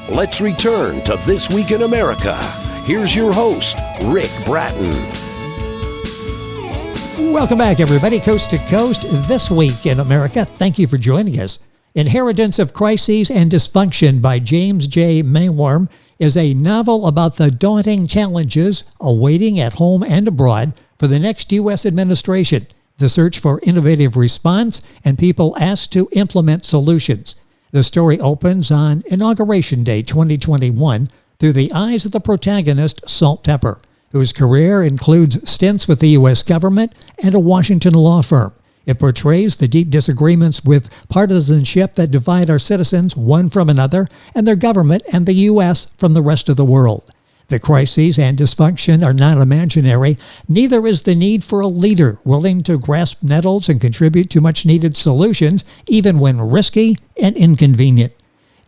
Let's return to This Week in America. Here's your host, Rick Bratton. Welcome back, everybody, coast to coast. This Week in America. Thank you for joining us. Inheritance of Crises and Dysfunction by James J. Maiwurm is a novel about the daunting challenges awaiting at home and abroad for the next U.S. administration, the search for innovative response, and people asked to implement solutions. The story opens on Inauguration Day 2021 through the eyes of the protagonist, Salt Tepper, whose career includes stints with the U.S. government and a Washington law firm. It portrays the deep disagreements with partisanship that divide our citizens one from another and their government and the U.S. from the rest of the world. The crises and dysfunction are not imaginary. Neither is the need for a leader willing to grasp nettles and contribute to much-needed solutions, even when risky and inconvenient.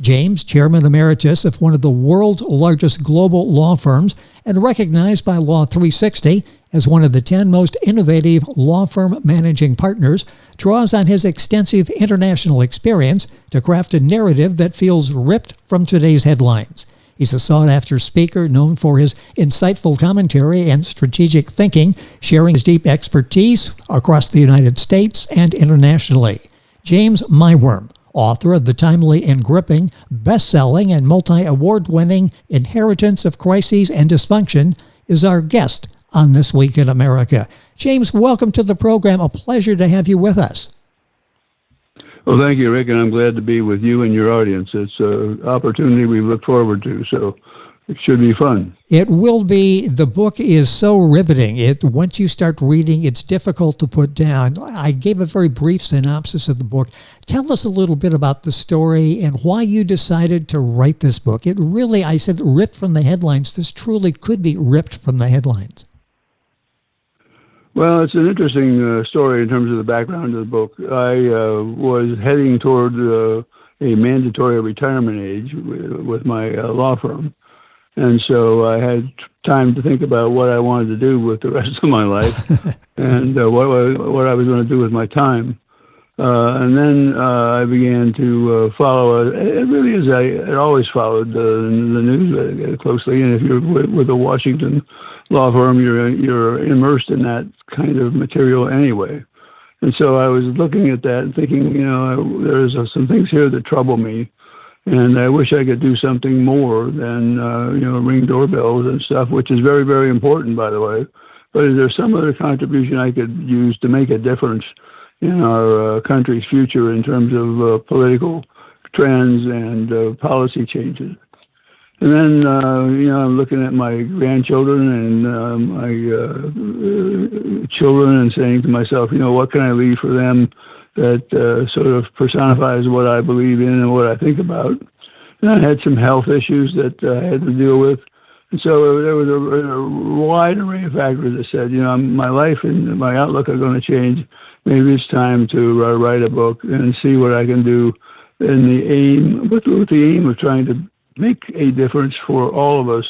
James, chairman emeritus of one of the world's largest global law firms and recognized by Law 360 as one of the 10 most innovative law firm managing partners, draws on his extensive international experience to craft a narrative that feels ripped from today's headlines. He's a sought-after speaker known for his insightful commentary and strategic thinking, sharing his deep expertise across the United States and internationally. James Maiwurm, author of the timely and gripping, best-selling, and multi-award-winning Inheritance of Crises and Dysfunction, is our guest on This Week in America. James, welcome to the program. A pleasure to have you with us. Well, thank you, Rick, and I'm glad to be with you and your audience. It's an opportunity we look forward to, so it should be fun. It will be. The book is so riveting. Once you start reading, it's difficult to put down. I gave a very brief synopsis of the book. Tell us a little bit about the story and why you decided to write this book. It really, I said, ripped from the headlines. This truly could be ripped from the headlines. Well, it's an interesting story in terms of the background of the book. I was heading toward a mandatory retirement age with my law firm. And so I had time to think about what I wanted to do with the rest of my life and what I was going to do with my time. And then I began to follow, it really is, I had always followed the news closely. And if you're with a Washington law firm, you're immersed in that kind of material anyway. And so I was looking at that and thinking, there's some things here that trouble me. And I wish I could do something more than, ring doorbells and stuff, which is very, very important, by the way. But is there some other contribution I could use to make a difference in our country's future in terms of political trends and policy changes? And then, I'm looking at my grandchildren and my children and saying to myself, what can I leave for them that sort of personifies what I believe in and what I think about. And I had some health issues that I had to deal with. And so there was a wide array of factors that said, my life and my outlook are going to change. Maybe it's time to write a book and see what I can do with the aim of trying to make a difference for all of us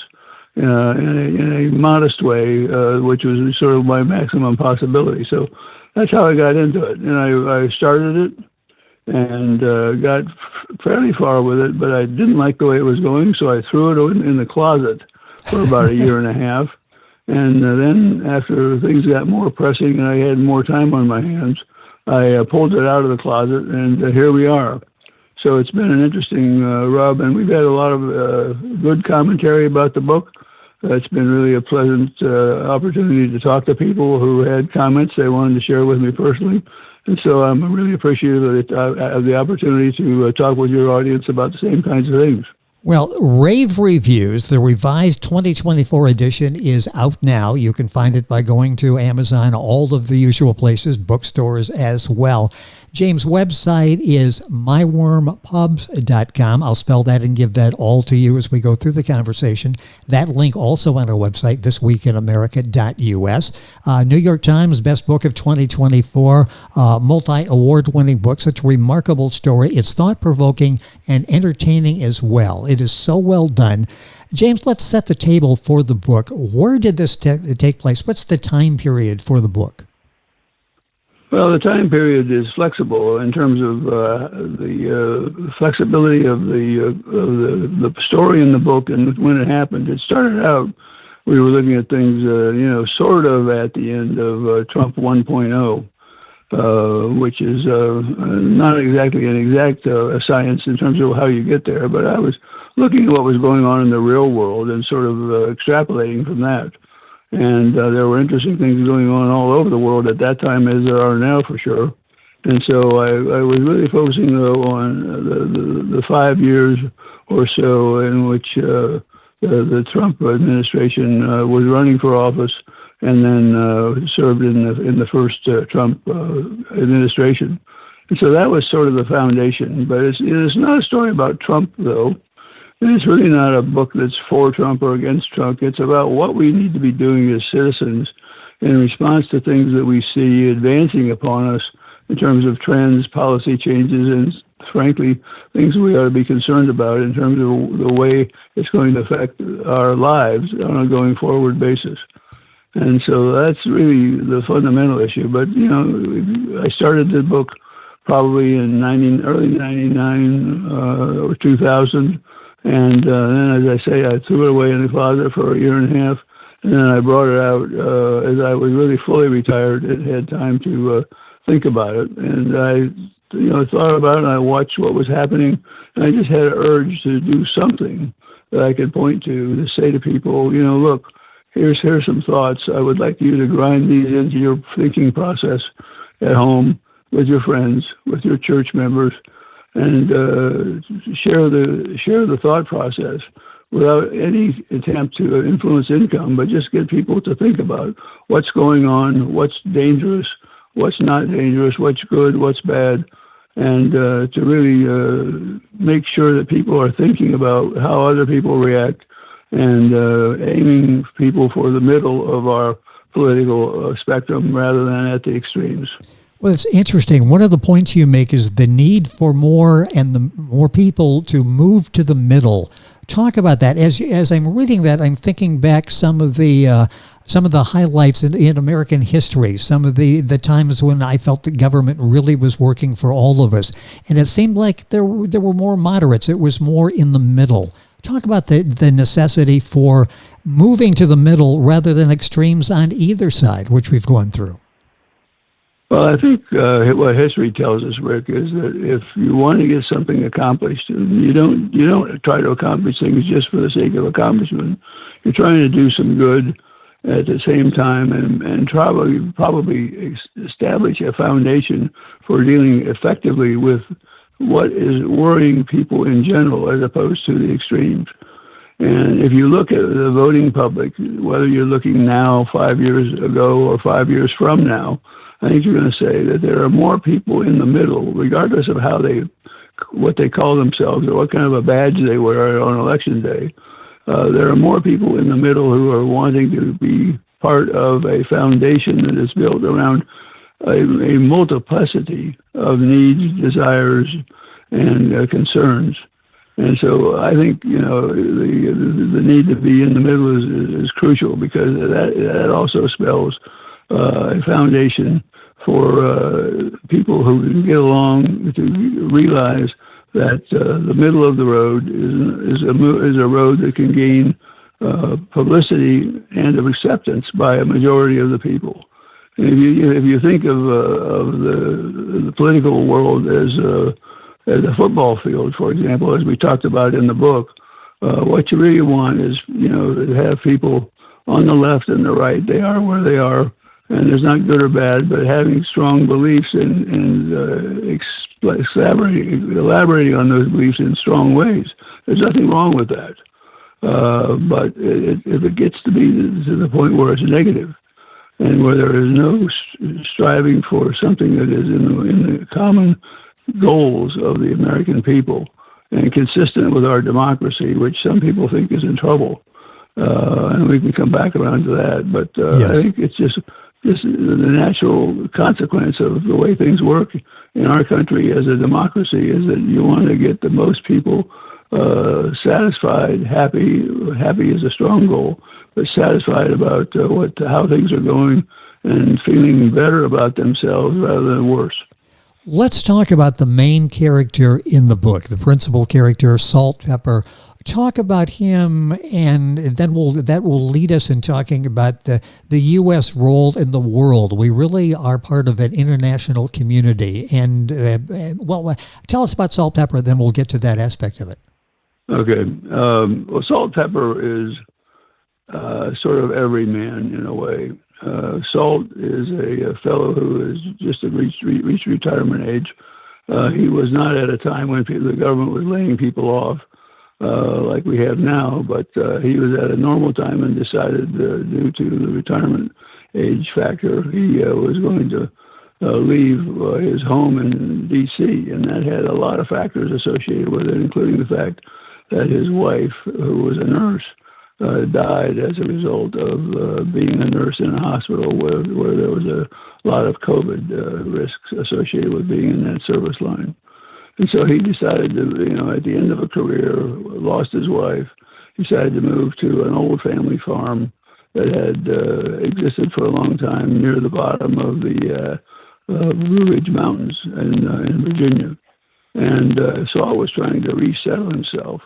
in a modest way, which was sort of my maximum possibility. So that's how I got into it. And I started it and got fairly far with it, but I didn't like the way it was going, so I threw it in the closet for about a year and a half. And then after things got more pressing and I had more time on my hands, I pulled it out of the closet, and here we are. So it's been an interesting rub, and we've had a lot of good commentary about the book. It's been really a pleasant opportunity to talk to people who had comments they wanted to share with me personally. And so I'm really appreciative of the opportunity to talk with your audience about the same kinds of things. Well, rave reviews, the revised 2024 edition is out now. You can find it by going to Amazon, all of the usual places, bookstores as well. James' website is maiwurmpubs.com. I'll spell that and give that all to you as we go through the conversation. That link also on our website, thisweekinamerica.us. New York Times Best Book of 2024, multi-award-winning book. Such a remarkable story. It's thought-provoking and entertaining as well. It is so well done. James, let's set the table for the book. Where did this take place? What's the time period for the book? Well, the time period is flexible in terms of the flexibility of the story in the book and when it happened. It started out, we were looking at things, sort of at the end of Trump 1.0, which is not exactly an exact science in terms of how you get there, but I was looking at what was going on in the real world and sort of extrapolating from that. And there were interesting things going on all over the world at that time, as there are now for sure. And so I was really focusing, though, on the 5 years or so in which the Trump administration was running for office and then served in the first Trump administration. And so that was sort of the foundation. But it's not a story about Trump, though. It's really not a book that's for Trump or against Trump. It's about what we need to be doing as citizens in response to things that we see advancing upon us in terms of trends, policy changes, and frankly, things we ought to be concerned about in terms of the way it's going to affect our lives on a going forward basis. And so that's really the fundamental issue. But, I started the book probably in early 99 or 2000. And then, as I say, I threw it away in the closet for a year and a half, and then I brought it out as I was really fully retired and had time to think about it. And I, thought about it, and I watched what was happening, and I just had an urge to do something that I could point to say to people, look, here's some thoughts. I would like you to grind these into your thinking process at home with your friends, with your church members, and share the thought process without any attempt to influence income, but just get people to think about what's going on, what's dangerous, what's not dangerous, what's good, what's bad, and to really make sure that people are thinking about how other people react and aiming people for the middle of our political spectrum rather than at the extremes. Well, it's interesting. One of the points you make is the need for more people to move to the middle. Talk about that. As I'm reading that, I'm thinking back some of the highlights in American history, some of the times when I felt the government really was working for all of us, and it seemed like there were more moderates. It was more in the middle. Talk about the necessity for moving to the middle rather than extremes on either side, which we've gone through. Well, I think what history tells us, Rick, is that if you want to get something accomplished, you don't try to accomplish things just for the sake of accomplishment. You're trying to do some good at the same time and probably establish a foundation for dealing effectively with what is worrying people in general as opposed to the extremes. And if you look at the voting public, whether you're looking now, 5 years ago, or 5 years from now, I think you're going to say that there are more people in the middle, regardless of what they call themselves or what kind of a badge they wear on election day. There are more people in the middle who are wanting to be part of a foundation that is built around a multiplicity of needs, desires, and concerns. And so I think, the need to be in the middle is crucial, because that also spells a foundation for people who can get along to realize that the middle of the road is a road that can gain publicity and acceptance by a majority of the people. And if you think of the political world as a football field, for example, as we talked about in the book, what you really want is to have people on the left and the right. They are where they are. And there's not good or bad, but having strong beliefs and elaborating on those beliefs in strong ways. There's nothing wrong with that. But if it gets to be to the point where it's negative and where there is no striving for something that is in the common goals of the American people and consistent with our democracy, which some people think is in trouble, and we can come back around to that. But yes. I think it's just this is the natural consequence of the way things work in our country as a democracy, is that you want to get the most people satisfied, happy is a strong goal, but satisfied about how things are going and feeling better about themselves rather than worse. Let's talk about the main character in the book, the principal character, Salt Pepper. Talk about him, and then that will lead us in talking about the U.S. role in the world. We really are part of an international community. And, tell us about Salt Pepper, then we'll get to that aspect of it. Okay. Well, Salt Pepper is sort of every man in a way. Salt is a fellow who has just reached retirement age. He was not at a time when the government was laying people off like we have now, but he was at a normal time and decided, due to the retirement age factor, he was going to leave his home in D.C., and that had a lot of factors associated with it, including the fact that his wife, who was a nurse, died as a result of being a nurse in a hospital where there was a lot of COVID risks associated with being in that service line. And so he decided to, at the end of a career, lost his wife, decided to move to an old family farm that had existed for a long time near the bottom of the Blue Ridge Mountains in Virginia. And Saul was trying to resettle himself.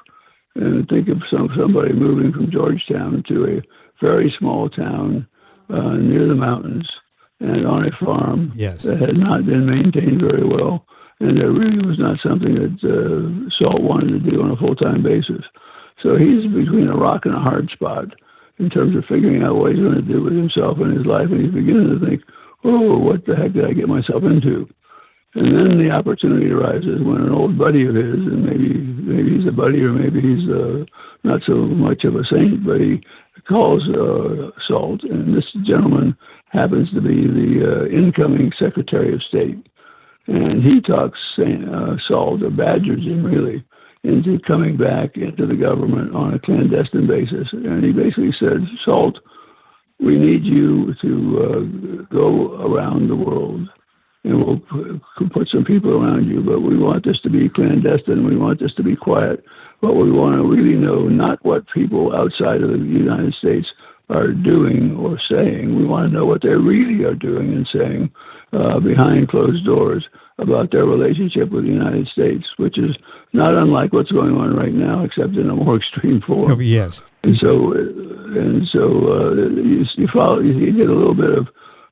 And think of somebody moving from Georgetown to a very small town near the mountains and on a farm that had not been maintained very well. And that really was not something that Salt wanted to do on a full-time basis. So he's between a rock and a hard spot in terms of figuring out what he's going to do with himself and his life. And he's beginning to think, oh, what the heck did I get myself into? And then the opportunity arises when an old buddy of his, and maybe he's a buddy or maybe he's not so much of a saint, but he calls Salt, and this gentleman happens to be the incoming Secretary of State. And he talks Salt, or badgers him really, into coming back into the government on a clandestine basis. And he basically said, Salt, we need you to go around the world, and we'll put some people around you, but we want this to be clandestine. We want this to be quiet. But we want to really know not what people outside of the United States are doing or saying. We want to know what they really are doing and saying behind closed doors about their relationship with the United States, which is not unlike what's going on right now, except in a more extreme form. Oh, yes. And so you get a little bit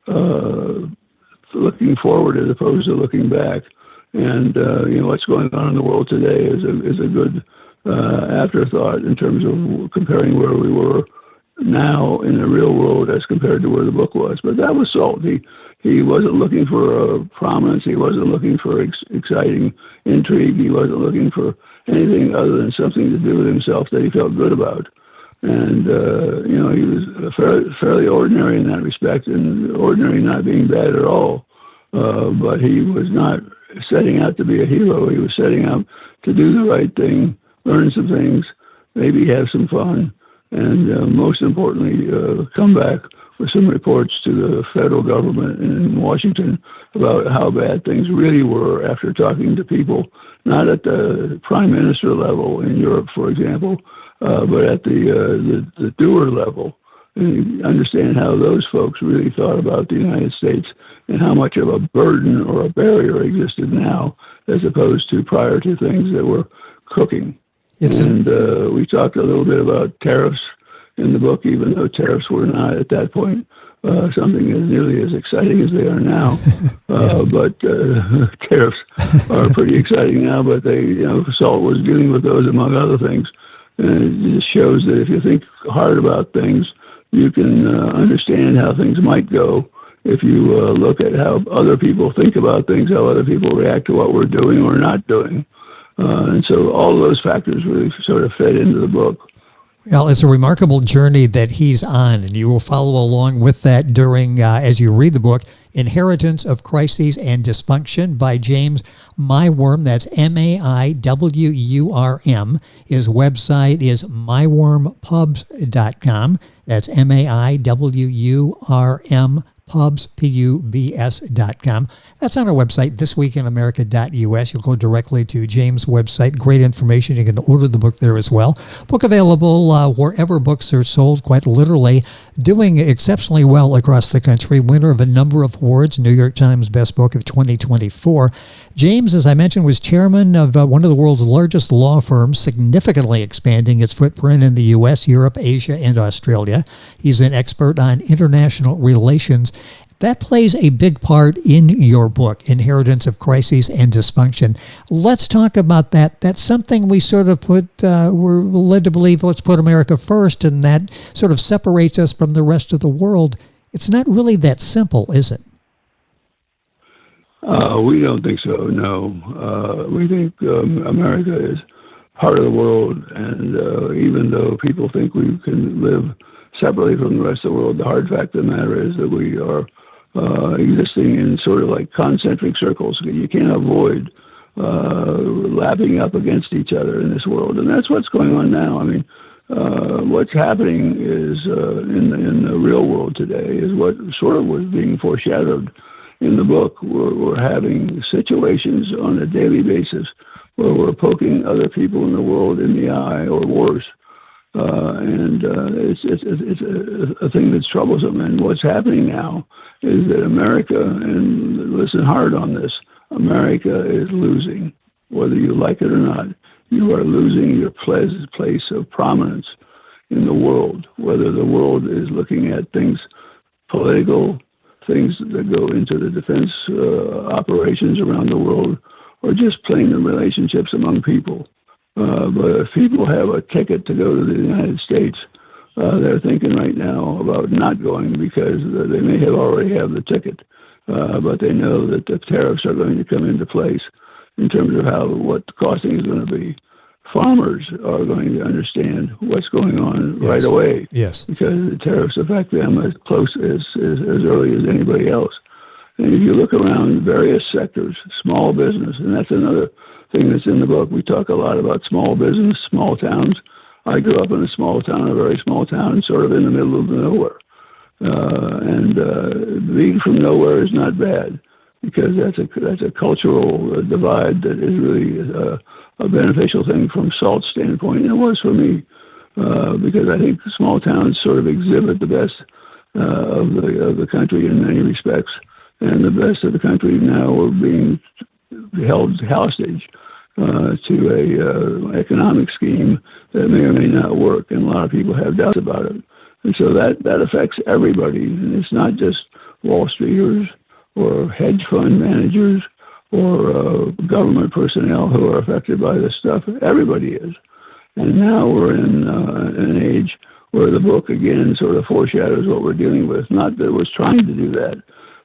of looking forward as opposed to looking back. And what's going on in the world today is a good afterthought in terms of comparing where we were now in the real world as compared to where the book was. But that was Salt. He wasn't looking for prominence. He wasn't looking for exciting intrigue. He wasn't looking for anything other than something to do with himself that he felt good about. And, he was fairly ordinary in that respect, and ordinary not being bad at all. But he was not setting out to be a hero. He was setting out to do the right thing, learn some things, maybe have some fun, and most importantly, come back with some reports to the federal government in Washington about how bad things really were after talking to people, not at the prime minister level in Europe, for example, but at the doer level, and understand how those folks really thought about the United States and how much of a burden or a barrier existed now as opposed to prior to things that were cooking. We talked a little bit about tariffs in the book, even though tariffs were not at that point something as nearly as exciting as they are now. But tariffs are pretty exciting now, but Salt was dealing with those among other things. And it just shows that if you think hard about things, you can understand how things might go if you look at how other people think about things, how other people react to what we're doing or not doing. And so all of those factors really sort of fed into the book. Well, it's a remarkable journey that he's on, and you will follow along with that during, as you read the book, Inheritance of Crises and Dysfunction by James Maiwurm. That's Maiwurm. His website is maiwurmpubs.com. That's Maiwurmpubs.com. Pubs, Pubs.com. That's on our website, thisweekinamerica.us. You'll go directly to James' website. Great information. You can order the book there as well. Book available wherever books are sold, quite literally. Doing exceptionally well across the country. Winner of a number of awards, New York Times Best Book of 2024. James, as I mentioned, was chairman of one of the world's largest law firms, significantly expanding its footprint in the U.S., Europe, Asia, and Australia. He's an expert on international relations. That plays a big part in your book, Inheritance of Crises and Dysfunction. Let's talk about that. That's something we sort of we're led to believe, let's put America first, and that sort of separates us from the rest of the world. It's not really that simple, is it? We don't think so, no. We think America is part of the world, and even though people think we can live separately from the rest of the world, the hard fact of the matter is that we are existing in sort of like concentric circles. You can't avoid lapping up against each other in this world, and that's what's going on now. I mean, what's happening is in the real world today is what sort of was being foreshadowed in the book. We're having situations on a daily basis where we're poking other people in the world in the eye, or worse. And it's a thing that's troublesome. And what's happening now is that America, and listen hard on this, America is losing, whether you like it or not. You are losing your place of prominence in the world, whether the world is looking at things, political things that go into the defense operations around the world, or just plain the relationships among people. But if people have a ticket to go to the United States, they're thinking right now about not going because they may have already have the ticket, but they know that the tariffs are going to come into place in terms of what the costing is going to be. Farmers are going to understand what's going on right away, because the tariffs affect them as close as early as anybody else. And if you look around various sectors, small business, and that's another thing that's in the book. We talk a lot about small business, small towns. I grew up in a small town, a very small town, sort of in the middle of nowhere. Being from nowhere is not bad, because that's a cultural divide that is really a beneficial thing from SALT's standpoint. And it was for me, because I think small towns sort of exhibit the best of the country in many respects, and the best of the country now are being held hostage to a economic scheme that may or may not work, and a lot of people have doubts about it. And so that affects everybody, and it's not just Wall Streeters or hedge fund managers or government personnel who are affected by this stuff. Everybody is. And now we're in an age where the book, again, sort of foreshadows what we're dealing with. Not that it was trying to do that,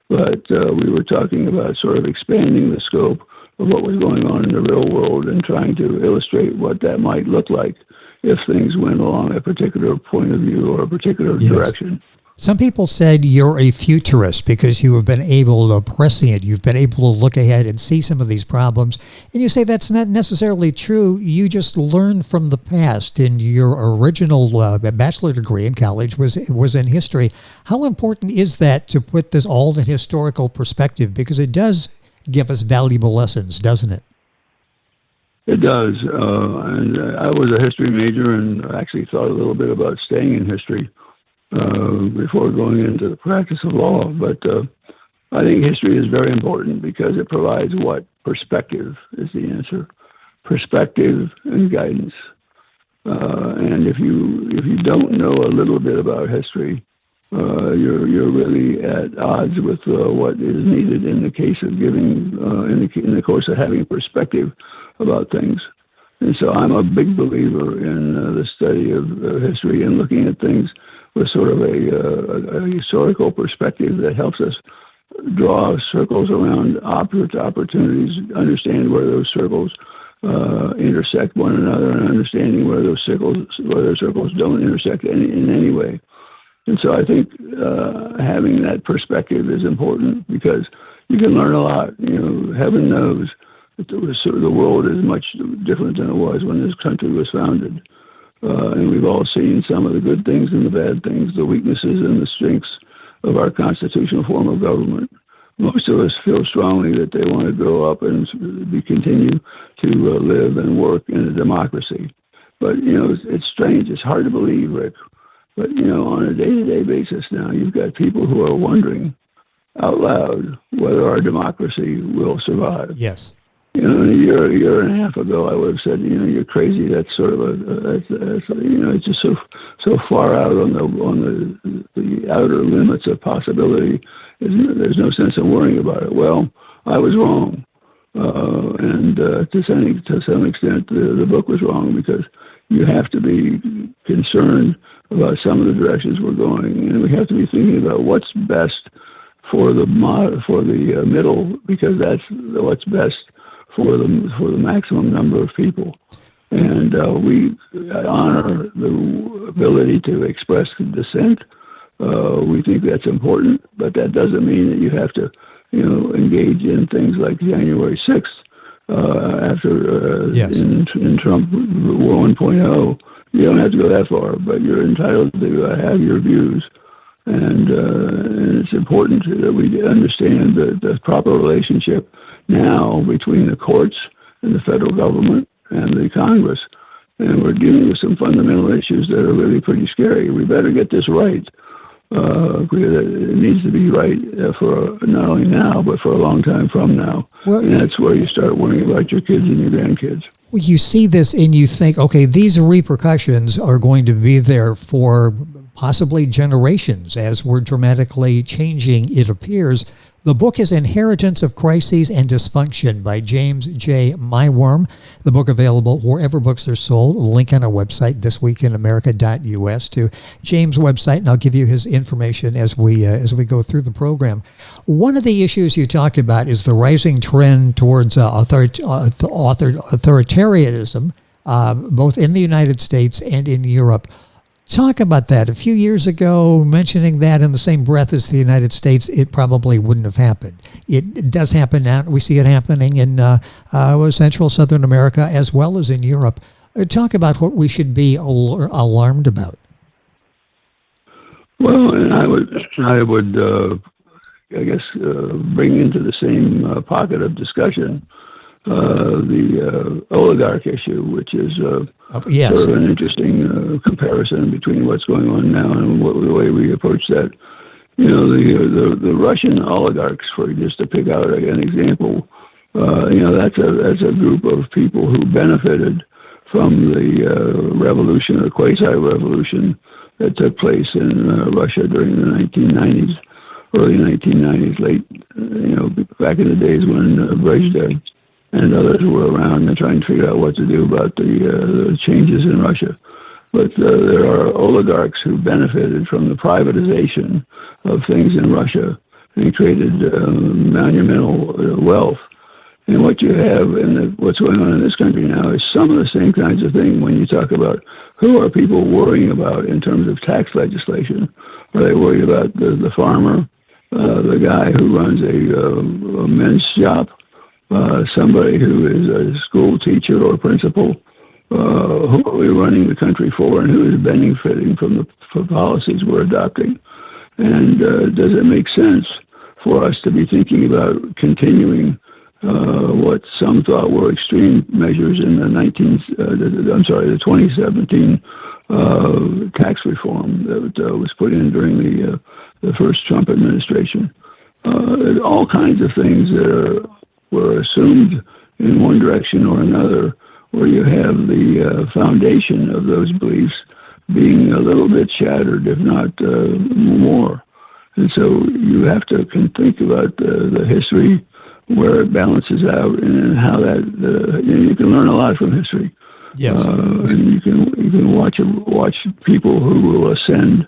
but we were talking about sort of expanding the scope of what was going on in the real world and trying to illustrate what that might look like if things went along a particular point of view or a particular direction. Some people said you're a futurist because you have been able to prescient. You've been able to look ahead and see some of these problems. And you say that's not necessarily true. You just learned from the past. And your original bachelor degree in college was in history. How important is that to put this all in historical perspective? Because it does give us valuable lessons, doesn't it? It does. And I was a history major and actually thought a little bit about staying in history before going into the practice of law. But I think history is very important because it provides what? Perspective is the answer. Perspective and guidance. And if you don't know a little bit about history, you're really at odds with what is needed in the case of giving, in the course of having perspective about things. And so I'm a big believer in the study of history and looking at things with sort of a historical perspective that helps us draw circles around opportunities, understand where those circles intersect one another, and understanding where those circles don't intersect in any way. And so I think having that perspective is important because you can learn a lot. Heaven knows that the world is much different than it was when this country was founded. And we've all seen some of the good things and the bad things, the weaknesses and the strengths of our constitutional form of government. Most of us feel strongly that they want to grow up and continue to live and work in a democracy. But, it's strange. It's hard to believe, Rick. But, on a day-to-day basis now, you've got people who are wondering out loud whether our democracy will survive. Yes. A year and a half ago, I would have said, you're crazy. That's sort of it's just so far out on the outer limits of possibility. There's no sense in worrying about it. Well, I was wrong, and to some extent, the book was wrong, because you have to be concerned about some of the directions we're going, and we have to be thinking about what's best for the middle, because that's what's best for the maximum number of people. And we honor the ability to express dissent. We think that's important, but that doesn't mean that you have to, engage in things like January 6th after Yes. in Trump War 1.0. You don't have to go that far, but you're entitled to have your views. And it's important that we understand the proper relationship now between the courts and the federal government and the Congress. And we're dealing with some fundamental issues that are really pretty scary. We better get this right, because it needs to be right for not only now, but for a long time from now. Well, and that's where you start worrying about your kids and your grandkids. Well, you see this and you think, okay, these repercussions are going to be there for possibly generations as we're dramatically changing, it appears. The book is Inheritance of Crises and Dysfunction by James J. Maiwurm. The book available wherever books are sold. A link on our website, thisweekinamerica.us, to James' website, and I'll give you his information as we go through the program. One of the issues you talked about is the rising trend towards authoritarianism, both in the United States and in Europe. Talk about that. A few years ago, mentioning that in the same breath as the United States, it probably wouldn't have happened. It does happen now. We see it happening in Central, Southern America, as well as in Europe. Talk about what we should be alarmed about. Well, and I would, bring into the same pocket of discussion the oligarch issue, which is yes. sort of an interesting comparison between what's going on now and the way we approach that. The Russian oligarchs, for just to pick out an example, that's a group of people who benefited from the revolution or quasi-revolution that took place in Russia during the 1990s, early 1990s, back in the days when Brezhnev and others were around and trying to figure out what to do about the changes in Russia. But there are oligarchs who benefited from the privatization of things in Russia and created monumental wealth. And what you have and what's going on in this country now is some of the same kinds of thing. When you talk about who are people worrying about in terms of tax legislation, are they worried about the farmer, the guy who runs a men's shop, somebody who is a school teacher or principal? Who are we running the country for, and who is benefiting from the policies we're adopting? And does it make sense for us to be thinking about continuing what some thought were extreme measures in the 2017 tax reform that was put in during the first Trump administration? All kinds of things that were assumed in one direction or another, where you have the foundation of those beliefs being a little bit shattered, if not more. And so you have to think about the history, where it balances out, and how that you can learn a lot from history. Yes, and you can watch people who will ascend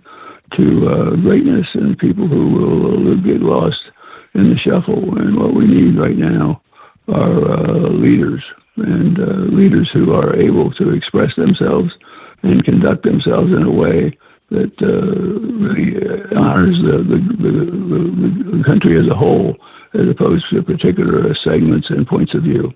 to greatness and people who will get lost in the shuffle. And what we need right now are leaders, and leaders who are able to express themselves and conduct themselves in a way that really honors the country as a whole, as opposed to particular segments and points of view.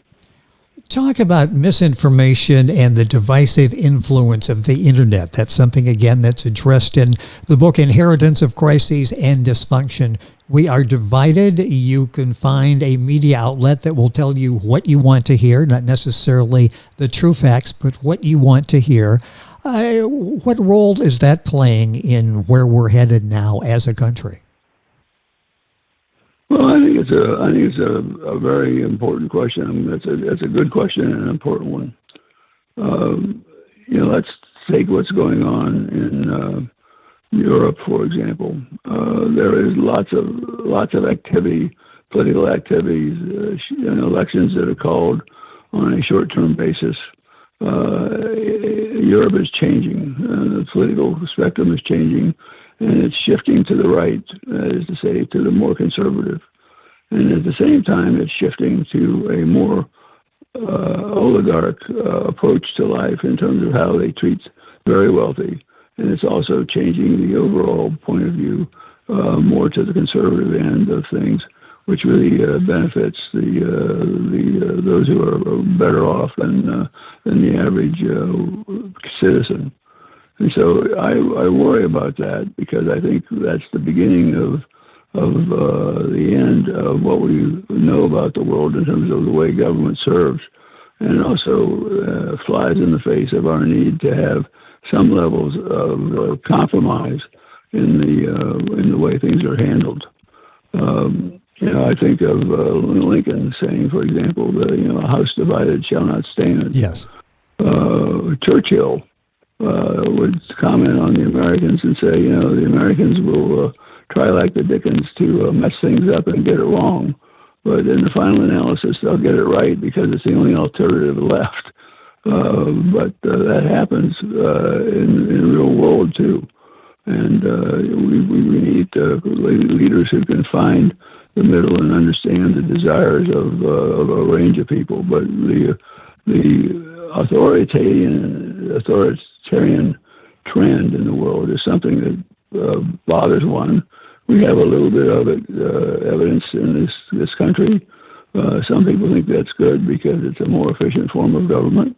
Talk about misinformation and the divisive influence of the internet. That's something, again, that's addressed in the book Inheritance of Crises and Dysfunction. We are divided. You can find a media outlet that will tell you what you want to hear, not necessarily the true facts, but what you want to hear. What role is that playing in where we're headed now as a country? Well, I think it's a very important question. I mean, that's a good question and an important one. Let's take what's going on in Europe, for example. There is lots of activity, political activities, elections that are called on a short-term basis. Europe is changing. The political spectrum is changing, and it's shifting to the right, that is to say, to the more conservative. And at the same time, it's shifting to a more oligarch approach to life in terms of how they treat very wealthy. And it's also changing the overall point of view more to the conservative end of things, which really benefits those who are better off than the average citizen. And so I worry about that, because I think that's the beginning of the end of what we know about the world in terms of the way government serves, and it also flies in the face of our need to have some levels of compromise in the way things are handled. I think of Lincoln saying, for example, that a house divided shall not stand. Yes. Churchill would comment on the Americans and say, the Americans will try like the Dickens to mess things up and get it wrong, but in the final analysis they'll get it right because it's the only alternative left. But that happens in the real world too, and we need leaders who can find the middle and understand the desires of a range of people. But the authoritarian trend in the world is something that bothers one. We have a little bit of it, evidence in this country. Some people think that's good because it's a more efficient form of government,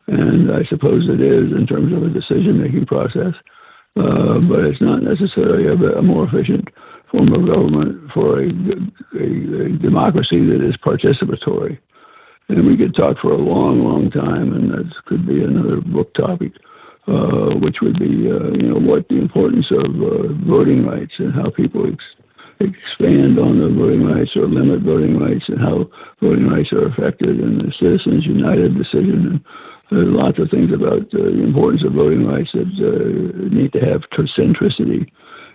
and I suppose it is in terms of a decision-making process. But it's not necessarily a more efficient form of government for a democracy that is participatory. And we could talk for a long, long time, and that could be another book topic, which would be, what the importance of voting rights and how people expand on the voting rights or limit voting rights, and how voting rights are affected in the Citizens United decision. And there's lots of things about the importance of voting rights that need to have centricity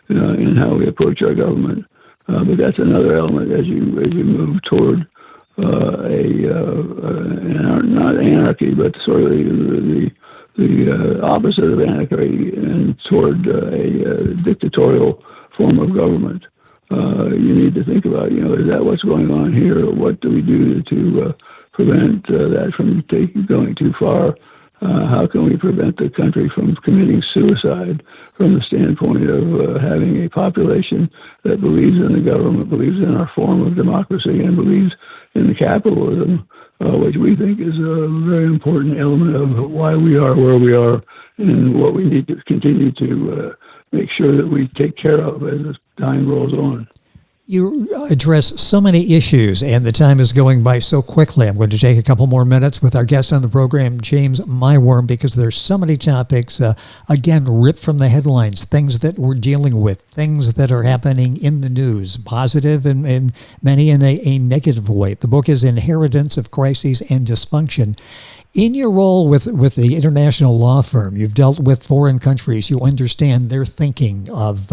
in how we approach our government. But that's another element as you move toward not anarchy, but sort of the opposite of anarchy, and toward a dictatorial form of government. You need to think about, is that what's going on here? What do we do to prevent that from going too far? How can we prevent the country from committing suicide from the standpoint of having a population that believes in the government, believes in our form of democracy, and believes in the capitalism, which we think is a very important element of why we are where we are, and what we need to continue to make sure that we take care of as time rolls on. You address so many issues, and the time is going by so quickly. I'm going to take a couple more minutes with our guest on the program, James Maiwurm, because there's so many topics, again, ripped from the headlines, things that we're dealing with, things that are happening in the news, positive and many in a negative way. The book is Inheritance of Crises and Dysfunction. In your role with the international law firm, you've dealt with foreign countries. You understand their thinking of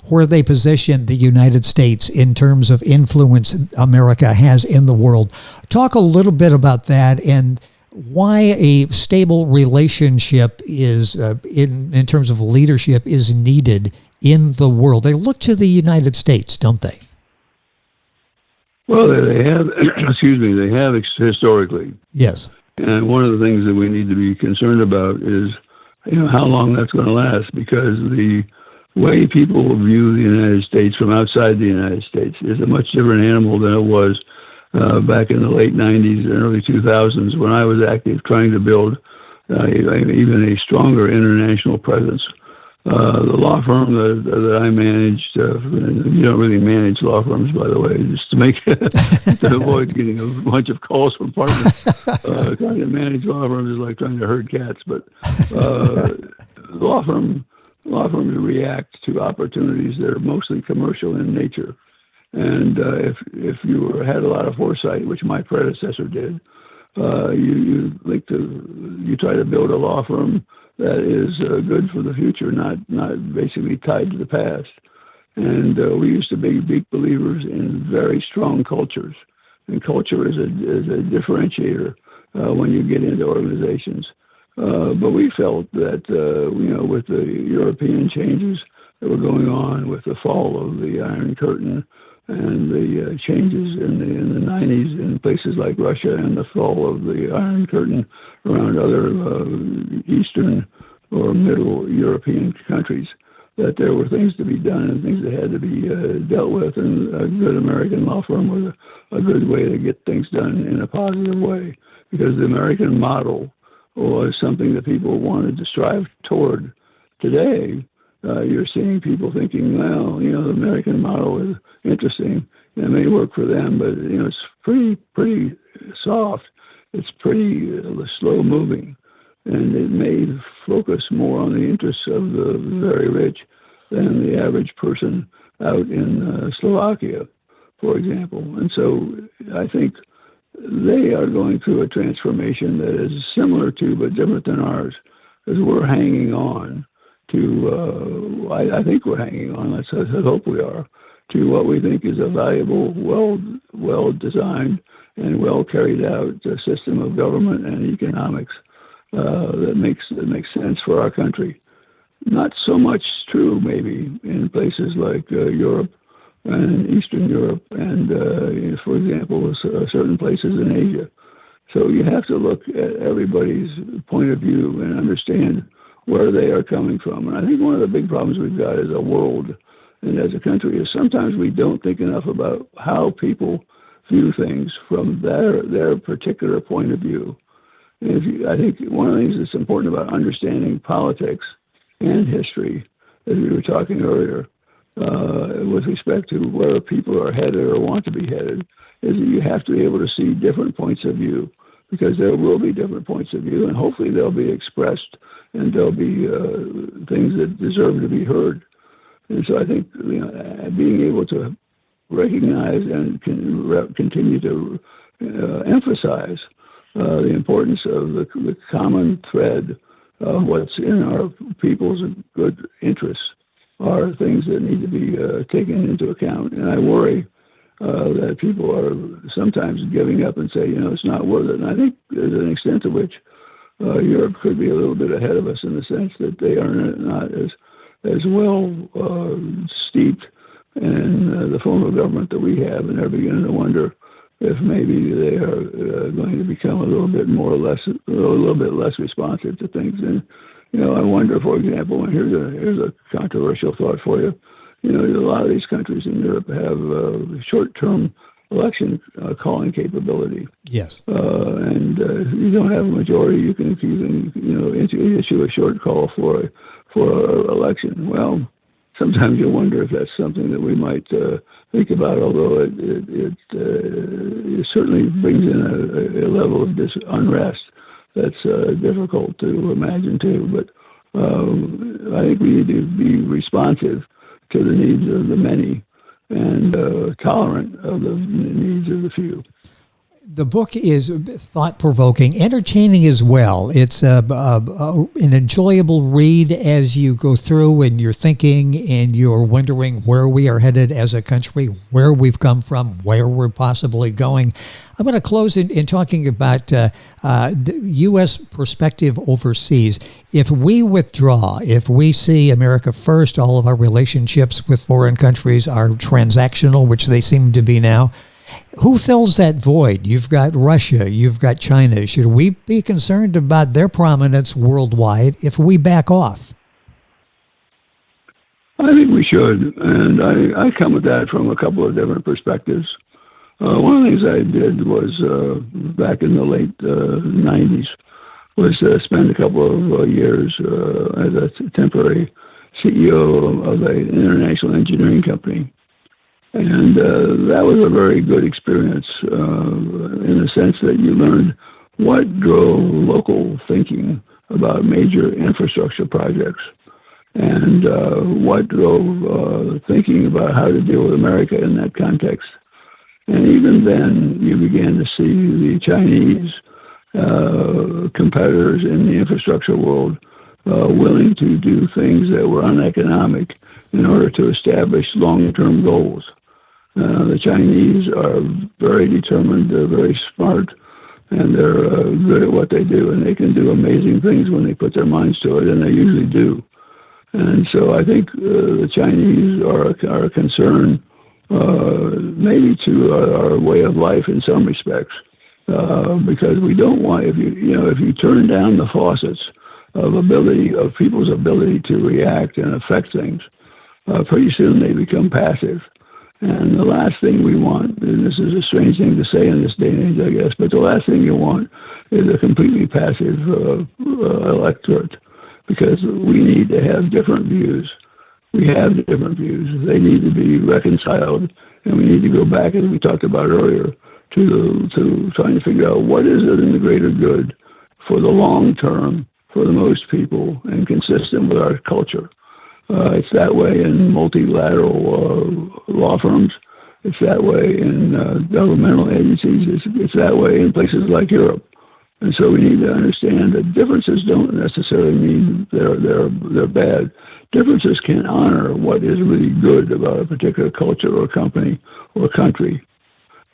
where they position the United States in terms of influence America has in the world. Talk a little bit about that and why a stable relationship is, in terms of leadership, is needed in the world. They look to the United States, don't they? Well, they have, they have historically. Yes. And one of the things that we need to be concerned about is, how long that's going to last, because the way people view the United States from outside the United States is a much different animal than it was back in the late 90s and early 2000s when I was active trying to build even a stronger international presence. The law firm that I managed, you don't really manage law firms, by the way, just to make to avoid getting a bunch of calls from partners. Trying to manage law firms is like trying to herd cats, but law firms react to opportunities that are mostly commercial in nature. And if you had a lot of foresight, which my predecessor did, you try to build a law firm that is good for the future, not basically tied to the past. And we used to be big believers in very strong cultures, and culture is a differentiator when you get into organizations. But we felt that with the European changes that were going on, with the fall of the Iron Curtain and the changes in the 90s in places like Russia and the fall of the Iron Curtain around other Eastern or Middle European countries, that there were things to be done and things that had to be dealt with, and a good American law firm was a good way to get things done in a positive way, because the American model was something that people wanted to strive toward. Today, you're seeing people thinking, well, the American model is interesting. It may work for them, but it's pretty soft. It's pretty slow moving, and it may focus more on the interests of the very rich than the average person out in Slovakia, for example. And so I think they are going through a transformation that is similar to but different than ours, because we're hanging on to, I think we're hanging on, let's hope we are, to what we think is a valuable, well-designed and well-carried out system of government and economics that makes sense for our country. Not so much true, maybe, in places like Europe and Eastern Europe and, for example, certain places in Asia. So you have to look at everybody's point of view and understand where they are coming from. And I think one of the big problems we've got as a world and as a country is sometimes we don't think enough about how people view things from their particular point of view. And I think one of the things that's important about understanding politics and history, as we were talking earlier, with respect to where people are headed or want to be headed, is that you have to be able to see different points of view, because there will be different points of view, and hopefully they'll be expressed and there'll be things that deserve to be heard. And so I think being able to recognize and continue to emphasize the importance of the common thread of what's in our people's good interests are things that need to be taken into account. And I worry that people are sometimes giving up and say, it's not worth it. And I think there's an extent to which Europe could be a little bit ahead of us in the sense that they are not as well steeped in the form of government that we have, and they're beginning to wonder if maybe they are going to become a little bit less responsive to things. And I wonder, for example, and here's a controversial thought for you. A lot of these countries in Europe have short-term election calling capability. Yes. And if you don't have a majority, you can issue a short call for an election. Well, sometimes you wonder if that's something that we might think about, although it certainly brings in a level of unrest that's difficult to imagine too. But I think we need to be responsive to the needs of the many and tolerant of the needs of the few. The book is thought-provoking, entertaining as well. It's an enjoyable read as you go through and you're thinking and you're wondering where we are headed as a country, where we've come from, where we're possibly going. I'm going to close in talking about the U.S. perspective overseas. If we withdraw, if we see America first, all of our relationships with foreign countries are transactional, which they seem to be now, who fills that void? You've got Russia, you've got China. Should we be concerned about their prominence worldwide if we back off? I think we should, and I come at that from a couple of different perspectives. One of the things I did was, back in the late 90s, was spend a couple of years as a temporary CEO of an international engineering company. And that was a very good experience in the sense that you learned what drove local thinking about major infrastructure projects and what drove thinking about how to deal with America in that context. And even then, you began to see the Chinese competitors in the infrastructure world willing to do things that were uneconomic in order to establish long-term goals. The Chinese are very determined, they're very smart, and they're good at what they do, and they can do amazing things when they put their minds to it, and they usually do. And so I think the Chinese are a concern, maybe to our way of life in some respects, because we don't want, if you turn down the faucets of people's ability to react and affect things, pretty soon they become passive. And the last thing we want, and this is a strange thing to say in this day and age, I guess, but the last thing you want is a completely passive electorate, because we need to have different views. We have different views. They need to be reconciled, and we need to go back, as we talked about earlier, to trying to figure out what is it in the greater good for the long term, for the most people, and consistent with our culture. It's that way in multilateral law firms. It's that way in governmental agencies. It's that way in places like Europe. And so we need to understand that differences don't necessarily mean they're bad. Differences can honor what is really good about a particular culture or company or country.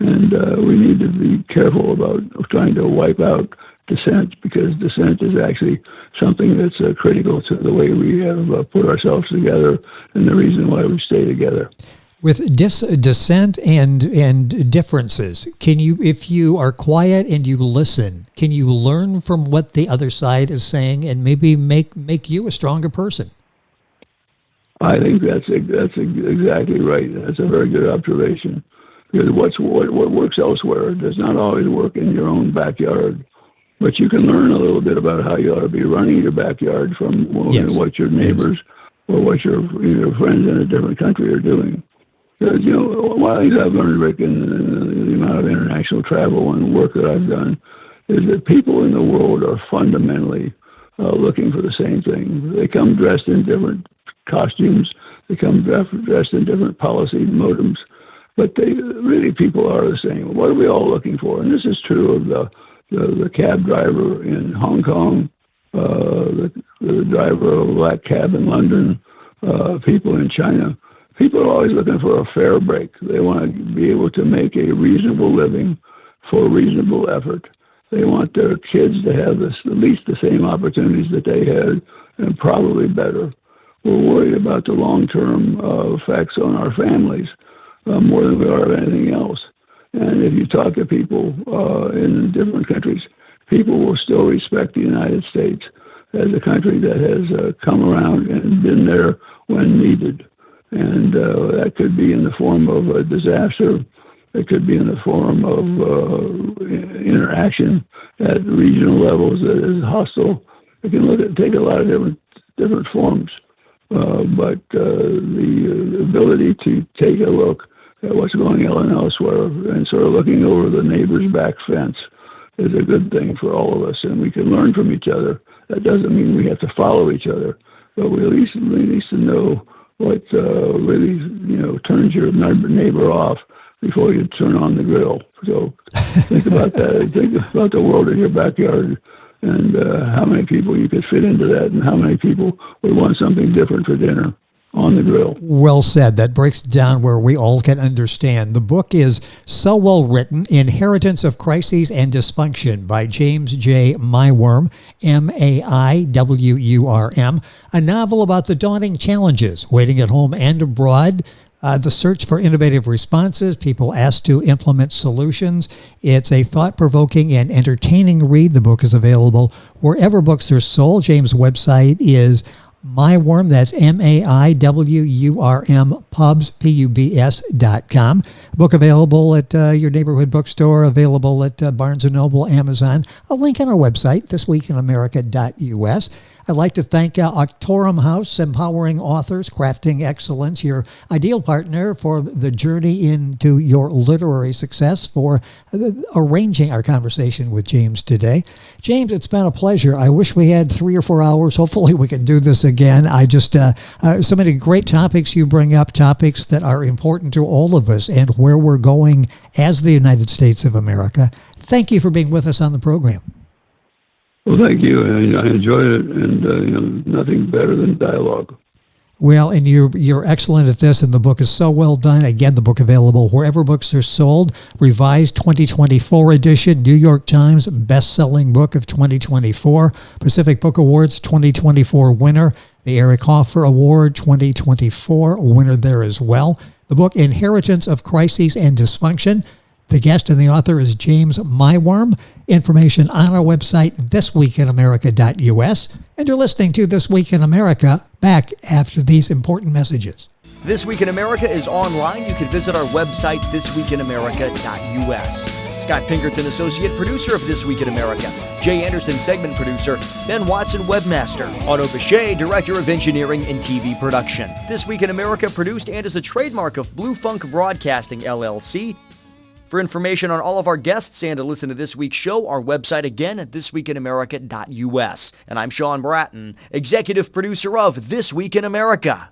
And we need to be careful about trying to wipe out dissent, because dissent is actually something that's critical to the way we have put ourselves together and the reason why we stay together. With dissent and differences, can you, if you are quiet and you listen, can you learn from what the other side is saying and maybe make you a stronger person? I think that's exactly right. That's a very good observation. Because what works elsewhere does not always work in your own backyard. But you can learn a little bit about how you ought to be running your backyard from what your neighbors or what your friends in a different country are doing. Because, one of the things I've learned, Rick, in the amount of international travel and work that I've done, is that people in the world are fundamentally looking for the same thing. They come dressed in different costumes. They come dressed in different policy motives. But people are the same. What are we all looking for? And this is true of the cab driver in Hong Kong, the driver of a black cab in London, people in China. People are always looking for a fair break. They want to be able to make a reasonable living for reasonable effort. They want their kids to have at least the same opportunities that they had, and probably better. We're worried about the long-term effects on our families more than we are of anything else. And if you talk to people in different countries, people will still respect the United States as a country that has come around and been there when needed. And that could be in the form of a disaster. It could be in the form of interaction at regional levels that is hostile. It can take a lot of different forms. But the ability to take a look at what's going on elsewhere and sort of looking over the neighbor's back fence is a good thing for all of us, and we can learn from each other. That doesn't mean we have to follow each other, but we at least need to know what really turns your neighbor off before you turn on the grill. So think about that. Think about the world in your backyard and how many people you could fit into that, and how many people would want something different for dinner on the grill. Well said. That breaks down where we all can understand. The book is so well written, Inheritance of Crises and Dysfunction by James J. Maiwurm, Maiwurm, a novel about the daunting challenges waiting at home and abroad, the search for innovative responses, people asked to implement solutions. It's a thought-provoking and entertaining read. The book is available wherever books are sold. James' website is Maiwurm, that's Maiwurm, pubs.com. Book available at your neighborhood bookstore, available at Barnes & Noble, Amazon. A link on our website, thisweekinamerica.us. I'd like to thank Auctorum House, empowering authors, crafting excellence, your ideal partner for the journey into your literary success, for arranging our conversation with James today. James, it's been a pleasure. I wish we had 3 or 4 hours. Hopefully we can do this again. I just, so many great topics you bring up, topics that are important to all of us and where we're going as the United States of America. Thank you for being with us on the program. Well, thank you. I enjoyed it, and nothing better than dialogue. Well, and you're excellent at this, and the book is so well done. Again, the book available wherever books are sold. Revised 2024 edition, New York Times best-selling book of 2024. Pacific Book Awards 2024 winner. The Eric Hoffer Award 2024 winner there as well. The book Inheritance of Crises and Dysfunction. The guest and the author is James Maiwurm. Information on our website, thisweekinamerica.us. And you're listening to This Week in America, back after these important messages. This Week in America is online. You can visit our website, thisweekinamerica.us. Scott Pinkerton, associate producer of This Week in America. Jay Anderson, segment producer. Ben Watson, webmaster. Otto Bechet, director of engineering and TV production. This Week in America produced and is a trademark of Blue Funk Broadcasting, LLC. For information on all of our guests and to listen to this week's show, our website again at thisweekinamerica.us. And I'm Sean Bratton, executive producer of This Week in America.